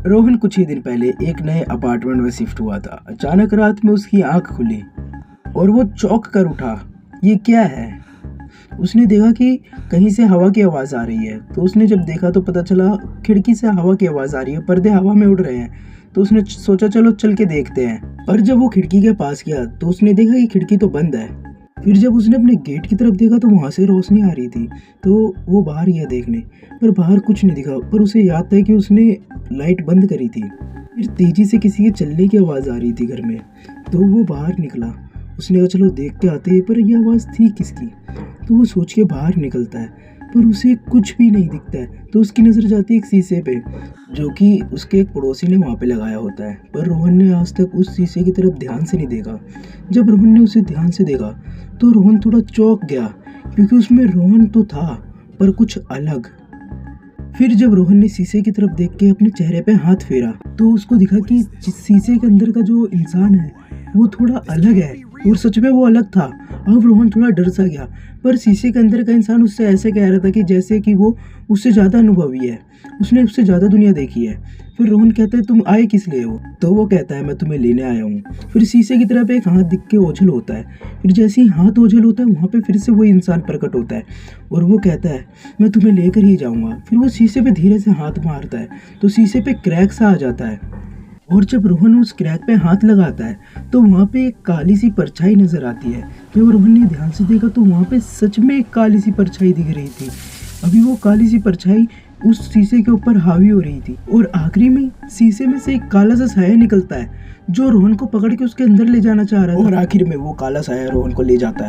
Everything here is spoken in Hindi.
रोहन कुछ ही दिन पहले एक नए अपार्टमेंट में शिफ्ट हुआ था। अचानक रात में उसकी आंख खुली और वो चौंक कर उठा। ये क्या है? उसने देखा कि कहीं से हवा की आवाज़ आ रही है। तो उसने जब देखा तो पता चला खिड़की से हवा की आवाज़ आ रही है, पर्दे हवा में उड़ रहे हैं। तो उसने सोचा चलो चल के देखते हैं। पर जब वो खिड़की के पास गया तो उसने देखा कि खिड़की तो बंद है। फिर जब उसने अपने गेट की तरफ देखा तो वहाँ से रोशनी आ रही थी। तो वो बाहर गया देखने, पर बाहर कुछ नहीं दिखा। पर उसे याद था कि उसने लाइट बंद करी थी। फिर तेजी से किसी के चलने की आवाज़ आ रही थी घर में। तो वो बाहर निकला। उसने कहा चलो देख के आते हैं, पर यह आवाज़ थी किसकी। तो वो सोच के बाहर निकलता है, पर उसे कुछ भी नहीं दिखता है। तो उसकी नज़र जाती है एक शीशे पे, जो कि उसके एक पड़ोसी ने वहाँ पे लगाया होता है। पर रोहन ने आज तक उस शीशे की तरफ ध्यान से नहीं देखा। जब रोहन ने उसे ध्यान से देखा तो रोहन थोड़ा चौंक गया, क्योंकि उसमें रोहन तो था पर कुछ अलग। फिर जब रोहन ने शीशे की तरफ देख के अपने चेहरे पे हाथ फेरा तो उसको दिखा कि जिस शीशे के अंदर का जो इंसान है वो थोड़ा अलग है, और सच में वो अलग था। अब रोहन थोड़ा डर सा गया, पर शीशे के अंदर का इंसान उससे ऐसे कह रहा था कि जैसे कि वो उससे ज़्यादा अनुभवी है, उसने उससे ज़्यादा दुनिया देखी है। फिर रोहन कहता है तुम आए किस लिए हो? तो वो कहता है मैं तुम्हें लेने आया हूँ। फिर शीशे की तरफ एक हाथ दिख के ओझल होता है। फिर जैसे ही हाथ ओझल होता है वहाँ पे फिर से वही इंसान प्रकट होता है और वो कहता है मैं तुम्हें लेकर ही जाऊँगा। फिर वो शीशे पे धीरे से हाथ मारता है तो शीशे पे क्रैक सा आ जाता है, और जब रोहन उस क्रैक पे हाथ लगाता है तो वहाँ पे एक काली सी परछाई नजर आती है। जब रोहन ने ध्यान से देखा तो वहाँ पे सच में एक काली सी परछाई दिख रही थी। अभी वो काली सी परछाई उस शीशे के ऊपर हावी हो रही थी, और आखिरी में शीशे में से एक काला सा साया निकलता है जो रोहन को पकड़ के उसके अंदर ले जाना चाह रहा था, और आखिर में वो काला साया रोहन को ले जाता है।